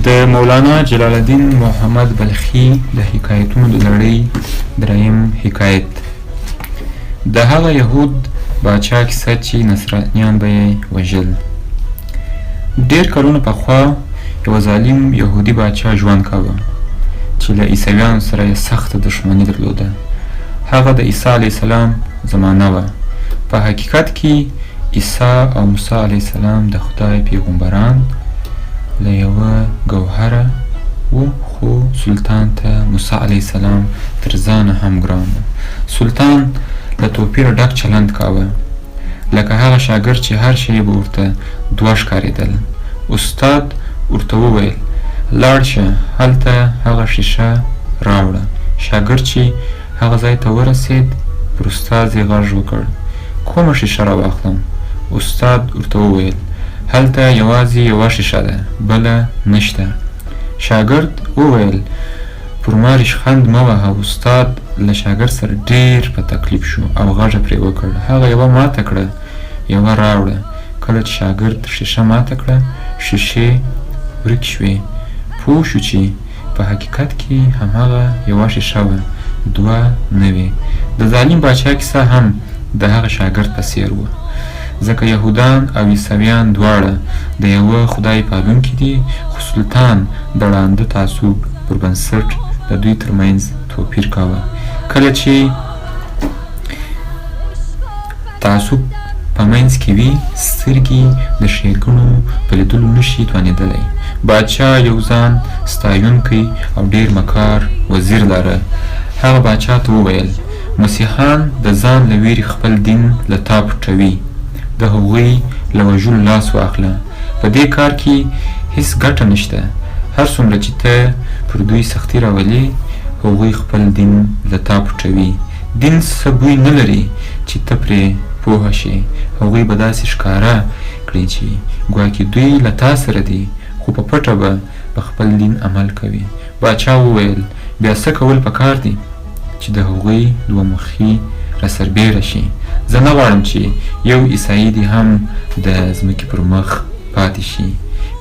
د مولانا جلال الدین محمد بلخي د حکایتونو د لړۍ دریم حکایت. د هغه یهود باچا کیسه چې نصرانیان به یې وژل. ډېر کلونه پخوا یوه ظالم یهودي باچا ژوند کاوه چې له عیسویانو سره یې سخته دښمني درلوده. هغه د عیسی علیه السلام زمانه وه. په حقیقت کې عیسی او موسی علیه السلام د خدای پیغمبران له یوه ګوهره و، خو سلطان ته موسی علیه السلام تر ځانه هم ګران و. سلطان له توپیره ډک چلند کاوه، لکه هغه شاګرد چې هر شی به ورته دوه ښکارېدل. استاد ورته وویل لاړ شه هلته هغه ښیښه راوړه. شاګرد چې هغه ځای ته ورسېد پر استاد یې غږ وکړ کومه ښیښه راواخلم؟ استاد ورته وویل هلته یوازې یوه ښیښه ده، بله نشته. شاګرد وویل پر ما ریشخند مه وهه. استاد له شاګرد سره ډېر په تکلیف شو او غږ پرې وکړ. هغه یوه ماته کړه، یوه راوړه. کله چې شاګرد ښیښه ماته کړه ښیښې ورکې شوې. پوه شو چې په حقیقت کې هماغه یوه ښیښه وه، دوه نه وې. د ظالم باچا کیسه هم د هغه شاګرد په څېر وه، ځکه یهودان او عیسویان دواړه د یوه خدای پالونکي دي، خو سلطان د ړانده تعصب پر بنسټ د دوی ترمنځ توپیر کاوه. کله چې تعصب په منځ کې وي سترګې د ښېګڼو په لیدلو نشي توانېدلی. باچا یو ځان ستایونکی او ډېر مکار وزیر لره. هغه باچا ته وویل مسیحان د ځان له ویرې خپل دین له تا پټوي، د هغوی له وژلو لاس واخله. په دې کار کې هیڅ ګټه نشته. هر څومره چې ته پر دوی سختي راولې هغوی خپل دین له تا پټوي. دین څه بوی نه لري چې ته پرې پوهه شې. هغوی به داسې ښکاره کړي چې ګواکې دوی له تا سره دي، خو په پټه به په خپل دین عمل کوي. باچا وویل بیا څه کول پکار دي چې د هغوی دوه مخي راسربیره شي. زه نه غواړم چې یو عیسایي دې هم د ځمکې پر مخ پاتې شي.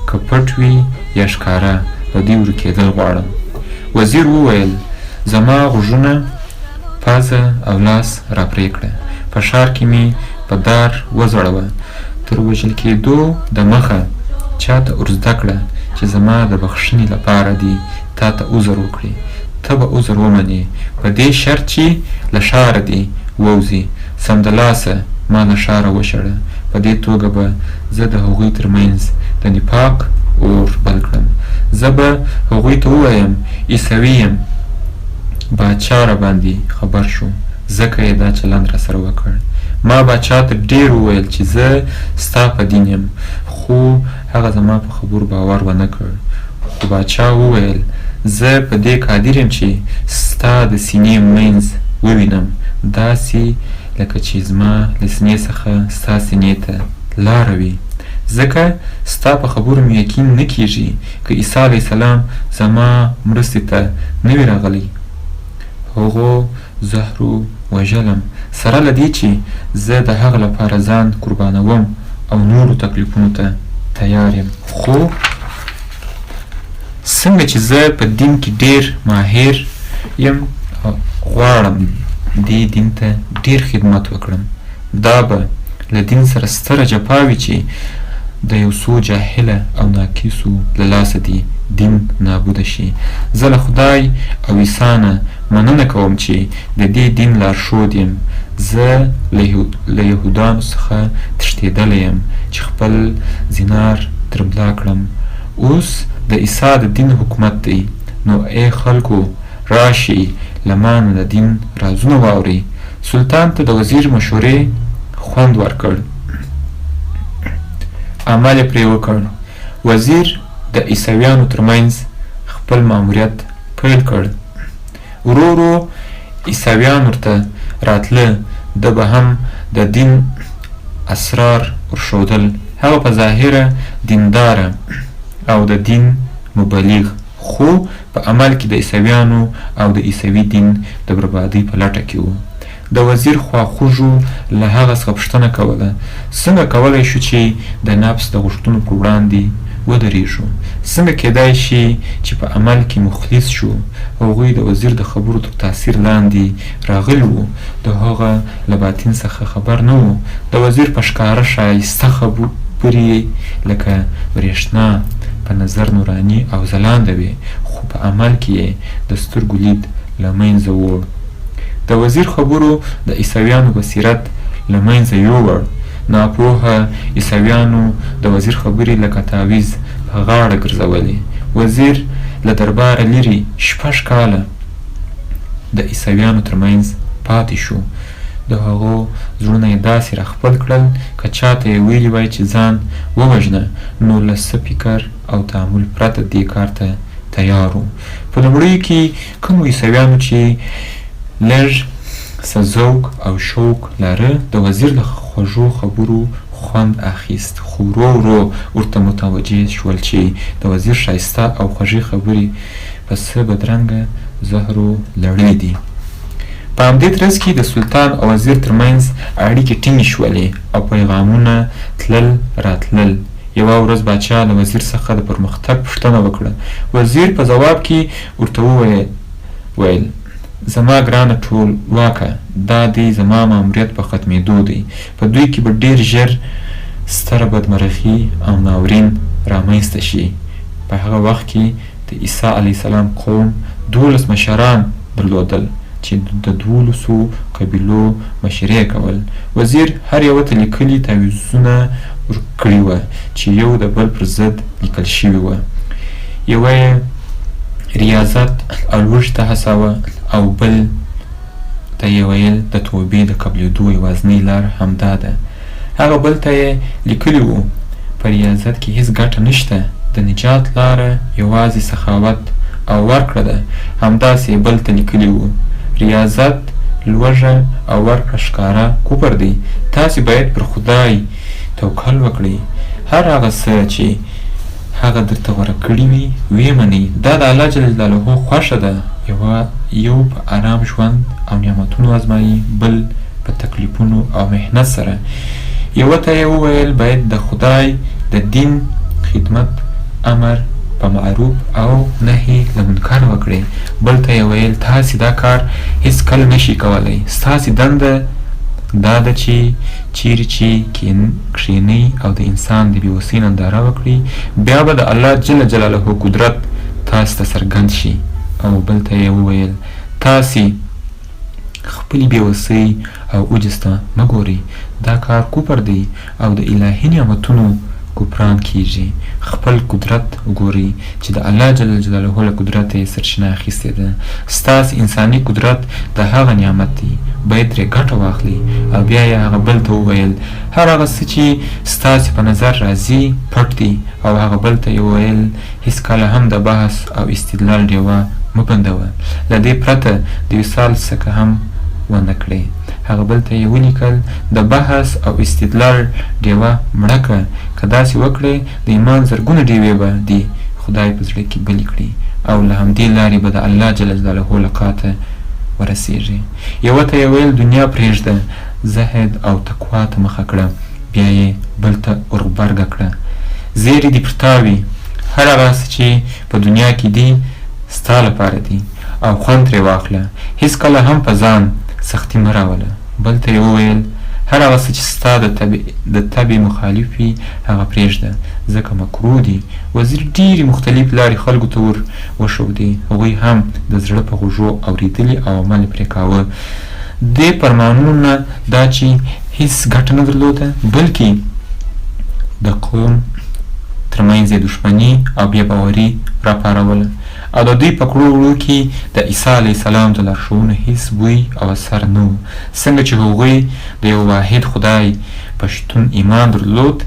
که پټ وي یا ښکاره له دوی ورکېدل غواړم. وزیر وویل زما غوږونه، پزه او لاس را پرې کړه. په ښار کې مې په دار وځړوه. تر وژل کېدو د مخه چاته ورزده کړه چې زما د بخښنې لپاره دې تا ته عذر وکړي. ته به عذر ومنې په دې شرط چې له ښاره دې ووځي. سمدلاسه ما له ښاره وشړه. په دې توګه به زه د هغوی ترمنځ د نفاق اور بل کړم. زه به هغوی ته ووایم عیسوي یم. باچا را باندې خبر شو، ځکه یې دا چلند را سره وکړ. ما باچا ته ډېر وویل چې زه ستا په دین یم، خو هغه زما په خبرو باور ونه کړ. خو باچا وویل زه په دې قادر یم چې ستا د سینې منځ ووینم، داسې لکه چې زما له سینې څخه ستا سینې ته لاره وي. ځکه ستا په خبرو مې یقین نه کېږي که عیسی علیه السلام زما مرستې ته نه وي راغلی. هغو زهرو وژلم، سره له دې چې زه د هغه لپاره ځان قربانوم او نورو تکلیفونو ته تیار یم. خو څنګه چې زه په دین کې ډېر ماهر یم غواړم دې دین ته ډېر خدمت وکړم. دا به له دین سره ستره جفا وي چې د یو څو جاهله او ناکیسو له لاسه دې دین نابوده شي. زه له خدای او عیسی نه مننه کوم چې د دې دین لارښود یم. زه له یهودانو څخه تښتېدلی یم چې خپل زینار ترملا کړم. اوس د عیسی د دین حکومت دی، نو ای خلکو راشئ له ما نه د دین رازونه واورئ. سلطان ته د وزیر مشورې خوند ورکړ، عمل یې پرې وکړ. وزیر د عیسویانو ترمنځ خپل ماموریت پیل کړ. ورو ورو عیسویان ورته راتله. ده به هم د دین اسرار ورښودل. هغه په ظاهره دینداره او د دین مبلغ، خو په عمل کې د عیسویانو او د عیسوي دین د بربادۍ په لټه کې و. د وزیر خواخوږو له هغه څخه پوښتنه کوله څنګه کولی شو چې د نفس د غوښتنو پر وړاندې ودرېږو. څنګه کېدای شي چې په عمل کې مخلص شو؟ هغوی د وزیر د خبرو تر تاثیر لاندې راغلي وو، د هغه له باطن څخه خبر نه وو. د وزیر په ښکاره ښایسته خبرې لکه برېښنا په نظر نوراني او ځلانده وې، خو په عمل کې یې د سترګو لید له منځه ووړ. د وزیر خبرو د عیسویانو بصیرت له منځه یووړ. ناپوهه عیسویانو د وزیر خبرې لکه تعویض په غاړه ګرځولې. وزیر له درباره لرې 6 کاله د عیسویانو ترمنځ پاتې شو. د هغو زړونه یې داسې راخپل کړل که چاته یې ویلي وای چې ځان ووژنه، نو له څه فکر او تعامل پرته دې کار ته تیار و. په لومړیو کې کومو عیسویانو چې لږ څه ذوق او شوق لاره د وزیر له خوږو خبرو خوند اخیست، خو ورو ورو ورته متوجه شول چې د وزیر ښایسته او خوږې خبرې په څه بدرنګه زهرو لړلې دي. په همدې ترڅ کې د سلطان او وزیر ترمنځ اړیکې ټینګې شولې او پیغامونه تلل راتلل. یوه ورځ باچا له وزیر څخه د پرمختګ پوښتنه وکړه. وزیر په ځواب کې ورته وویل زما ګرانه ټولواکه، دا دی زما ماموریت په ختمېدو دی. په دوی کې به ډېر ژر ستره بدمرغي او ناورین رامنځته شي. په هغه وخت کې د عیسی علیه السلام قوم 12 مشران درلودل چې د 12 قبیلو مشري کول. وزیر هر یوه ته لیکلي تعویضونه ورکړي وه چې یو د بل پر ضد لیکل شوي وه. یوه یې ریاضت او لوږې ته هڅاوه او بل ته یې ویل د توبې د قبلېدو یوازینۍ لار همدا ده. هغه بل ته یې لیکلي وو په ریاضت کې هیڅ ګټه نشته، د نجات لاره یوازې سخاوت او ورکړه ده. همداسې یې بل ته لیکلي وو ریاضت، لوږه او ورکړه ښکاره کفر دی. تاسې باید پر خدای توکل وکړئ. هر هغه څه چې هغه درته غوره کړي وي ویې منئ. دا د الله جل جلاله خوښه ده. یو په آرام ژوند او نعمتونو ازمایي، بل په تکلیفونو او محنت سره. یوه ته یې وویل باید د خدای د دین خدمت، امر په معروف او نهي له منکر وکړئ. بل ته یې ویل تاسې دا کار هیڅ کله نشئ کولی. ستاسې دنده دا ده چې چیرې چې کښېنئ او د انسان د بېوسۍ ننداره وکړئ، بیا به د الله جل جلاله قدرت تاسې ته څرګند شي. او بل ته یې وویل تاسې خپلې بېوسۍ او عجز ته مه ګورئ، دا کار کفر دی او د الهي نعمتونو کفران کیږي. خپل قدرت وګورئ چې د الله جل جلاله له قدرته یې سرچینه اخیستې ده. ستاسې انساني قدرت د هغه نعمت دی، باید ترې ګټه واخلئ. او بیا یې هغه بل ته وویل هر هغه څه چې ستاسې په نظر راځي پټ دی. او هغه بل ته یې وویل هېڅکله هم د بحث او استدلال ډیوه مه بندوه، له دې پرته د وصال څکه هم ونه کړئ. هغه بل ته یې ولیکل د بحث او استدلال ډیوه مړه کړه. که داسې وکړئ د ایمان زرګونه ډیوې به دي خدای په زړه کې بلې کړي او له همدې لارې به د الله جل جلاله لقا ته ورسیږي. یوه ته یې ویل دنیا پرېږده، زهد او تقوا ته مخه کړه. بیا یې بل ته ورغبرګه کړه زیرې دې پر تا وي، هر هغه څه چې په دنیا کې دي ستا لپاره دي او خوند ترې واخله، هېڅکله هم په ځان سختي مه راوله. بل ته یې وویل هر هغه څه چې ستا د طبع مخالف وي هغه پرېږده ځکه مکروه دي. وزیر ډېرې مختلف لارې خلکو ته ور وښودې، هغوی هم د زړه په غوږو اورېدلي او عمل پرې کاوه. دې فرمانونو نه دا چې هیڅ ګټه نه درلوده، بلکې د قوم ترمنځ یې دښمني او بې باوري راپاروله. او د دوی په کړو وړو کې د عیسی علیه السلام د لارښوونو هیڅ بوی او اثر نه و. څنګه چې هغوی د یو واحد خدای په شتون ایمان درلود،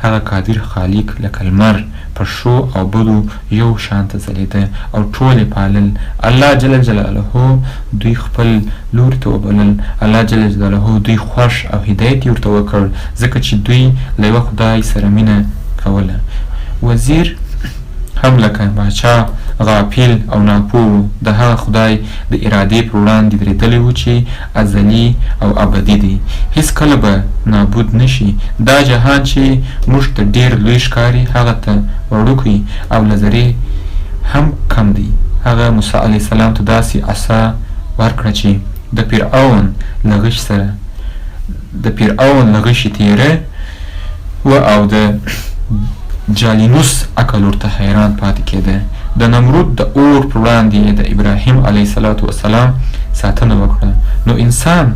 هغه قادر خالق لکه لمر په ښو او بدو یو شانته ځلېده او ټول یې پالل. الله جل جلاله دوی خپل لوري ته وبلل. الله جل جلاله دوی خوښ او هدایت یې ورته وکړ ځکه چې دوی له یوه خدای سره مینه کوله. وزیر هم لکه باچا غافل او ناپوه د هغه خدای د ارادې پر وړاندې درېدلی و چې ازلي او ابدي دی، هیڅ کله به نابود نشي. دا جهان چې موږ ته ډېر لوی ښکاري هغه ته وړوکی او له ذرې هم کم دی. هغه موسی علیه السلام ته داسې عصا ورکړه چې د فرعون له غشي تیره و او د جالینوس عقل ورته حیران پاتې کېده. د نمرود د اور پر وړاندې د ابراهیم علیه السلام ساتنه وکړه. نو انسان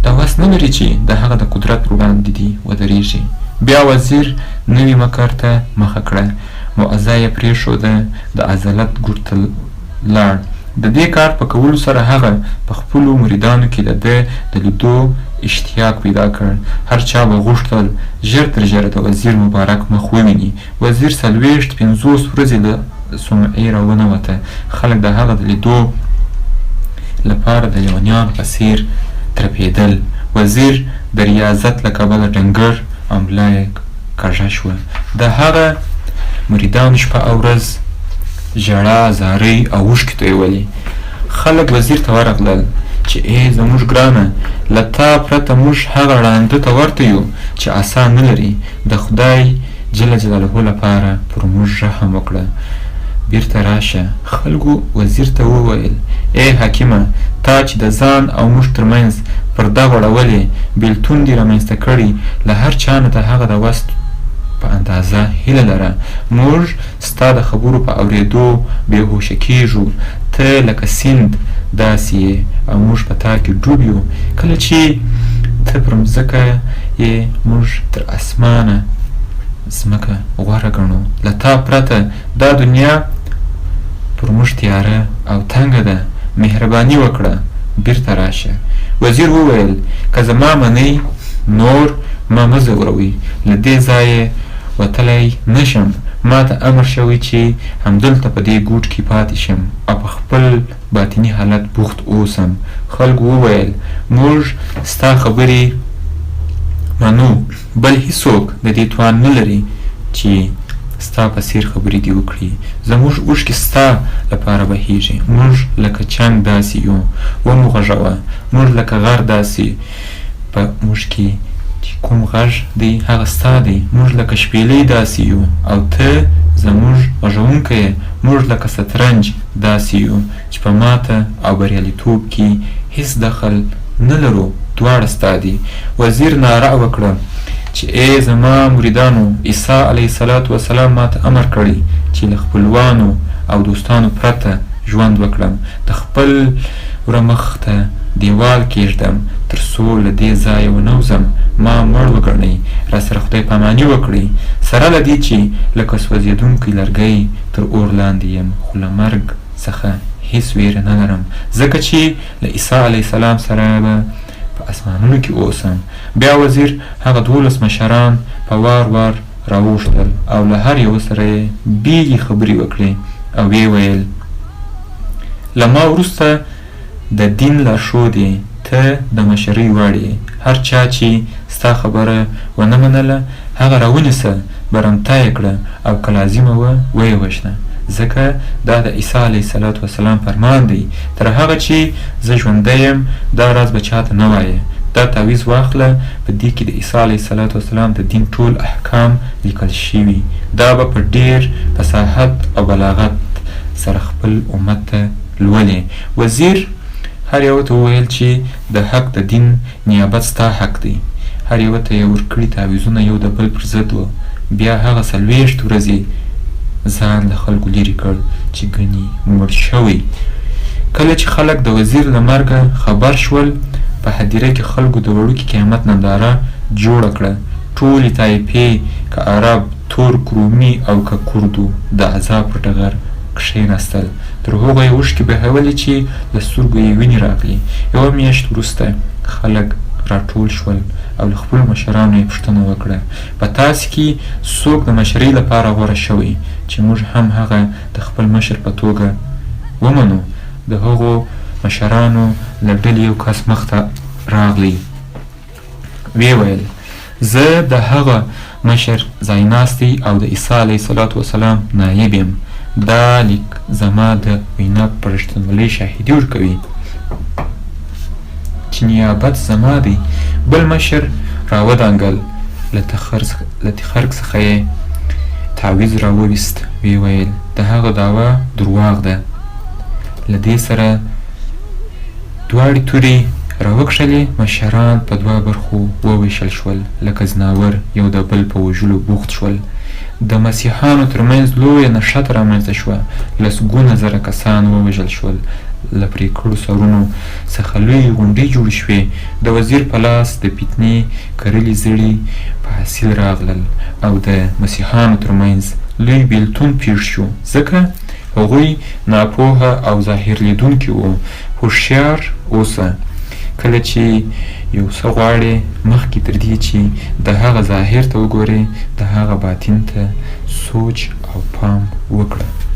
دا وس نه لري چې د هغه د قدرت پر وړاندې دی ودرېږي. بیا وزیر نوي مکر ته مخه کړه، موعظه یې پرېښوده، د عضلت ګور ته لاړ. د دې کار په کولو سره هغه په خپلو مریدانو کې د ده د لیدو اشتیاق پیدا کړ. هر چا به غوښتل ژر تر ژره د وزیر مبارک مخ وویني. وزیر 40-50 ورځې له صومعې راونوته. خلک د هغه د لیدو لپاره د لیونیانو په څېر ترپېدل. وزیر د ریاضت له کبله ډنګر او ملا یې کږه شوه. د هغه مریدانو شپه او ورځ ژړا، زارۍ او اوښکې تویولې. خلک وزیر ته ورغلل چې ای زموږ ګرانه، له تا پرته موږ هغه ړانده ته ورته یو چې عصا نه لري. د خدای جل جلاله لپاره پر موږ رحم وکړه، بیرته راشه. خلکو وزیر ته وویل ای حکیمه، تا چې د ځان او موږ ترمنځ پرده غوړولې، بېلتون دې رامنځته کړي، له هر چا نه د هغه د وس په اندازه هیله لره. موږ ستا د خبرو په اورېدو بېهوشه کېږو. ته لکه سیند داسې یې او موږ په تا کې ډوب یو. کله چې ته پر مځکه یې موږ تر اسمانه ځمکه غوره ګڼو. له تا پرته دا دنیا پر موږ تیاره او تنګه ده. مهرباني وکړه بیرته راشه. وزیر وویل که زما منئ نور ما مه ځوروئ، له دې ځایه وتلی نشم. ما ته امر شوی چې همدلته په دې ګوټ کې پاتې شم او په خپل باطني حالت بوخت اوسم. خلکو وویل موږ ستا خبرې منو، بل هیڅوک د دې توان نه لري چې ستا په څېر خبرې دې وکړي. زموږ اوښکې ستا لپاره بهیږي. موږ لکه چنګ داسې یو، ومو غږوه. موږ لکه غر داسې په موږ کې چې کوم غږ دی هغه ستا دی. موږ لکه شپېلۍ داسې یو او ته زموږ غږوونکی یې. موږ لکه سترنج داسې یو چې په ماته او بریالیتوب کې هیڅ دخل نه لرو، دواړه ستا دي. وزیر ناره وکړه چې ای زما مریدانو، عیسی علیه السلام ماته امر کړی چې له خپلوانو او دوستانو پرته ژوند وکړم. د خپل وره مخ ته دیوال کېږدم تر څو له دې ځایه ونوځم. ما مړ وګڼئ، راسره خدای پاماني وکړئ. سره له دې چې لکه سوځېدونکی لرګی تر اور لاندې یم، خو له مرګ څخه هیڅ ویره نه لرم، ځکه چې له عیسی علیه السلام سره به په اسمانونو کې اوسم. بیا وزیر هغه 12 مشران په وار وار راوغوښتل او له هر یو سره یې بېلې خبرې وکړې او ویې ویل له ما وروسته د دین لارښودې، ته د مشرۍ وړ یې. هر چا چې ستا خبره ونه منله هغه راونیسه، برمته یې کړه او که لازمه وه ویې وژنه، ځکه دا د عیسی علیه السلام فرمان دی. تر هغه چې زه ژوندی یم دا راز به چاته نه وایه. دا تعویض واخله، په دې کې د عیسی علیه السلام د دین ټول احکام لیکل شوي. دا به په ډېر فصاحت او بلاغت سره خپل امت ته لولې. وزیر هر یو ته وویل چې د حق د دین نیابت ستا حق دی. هر یو ته یې ورکړي تعویضونه یو د بل پر ضد و. بیا هغه 40 ورځې ځان له خلکو لرې کړ چې ګنې مړ شوی. کله چې خلک د وزیر له مرګه خبر شول، په هدیره کې خلکو د وړوکي قیامت ننداره جوړه کړه. ټولې طایفې، که عرب، ترک، رومي او که کردو د عذاب په ټغر کښېناستل. تر هغو یې اوښکې بهولې چې له سترګو یې وینې راغلې. یوه میاشت وروسته خلک راټول شول او له خپلو مشرانو یې پوښتنه وکړه په تاسې کې څوک د مشرۍ لپاره غوره شوی چې موږ هم هغه د خپل مشر په توګه ومنو. د هغو مشرانو له ډلې یو کس مخته راغلی، ویې ویل زه د هغه مشر ځایناستی او د عیسی علیه السلام نایب یم. دا لیک زما د وینا پر رښتینولۍ شاهدي ورکوي چې نیابت زما دی. بل مشر راودانګل، له تخرګ څخه یې تعویض راوویست. ویې ویل د هغه دعوه درواغ ده. له دې سره دواړې تورې راوکښلې. مشران په دوه برخو وویشل شول، لکه ځناور یو د بل په وژلو بوخت شول. د مسیحیانو ترمنځ لویه نښته رامنځته شوه. لسګونه زره کسان ووژل شول. له پرې کړو سرونو څخه لویې غونډې جوړې شوې. د وزیر په لاس د فتنې کرلي زړي په حاصل راغلل او د مسیحیانو ترمنځ لوی بیلتون پېښ شو، ځکه هغوی ناپوهه او ظاهر لیدونکي وو. هوښیار اوسه، کله چې یو څه غواړې مخکې تر دې چې د هغه ظاهر ته وګورې، د هغه باطن ته سوچ او پام وکړه.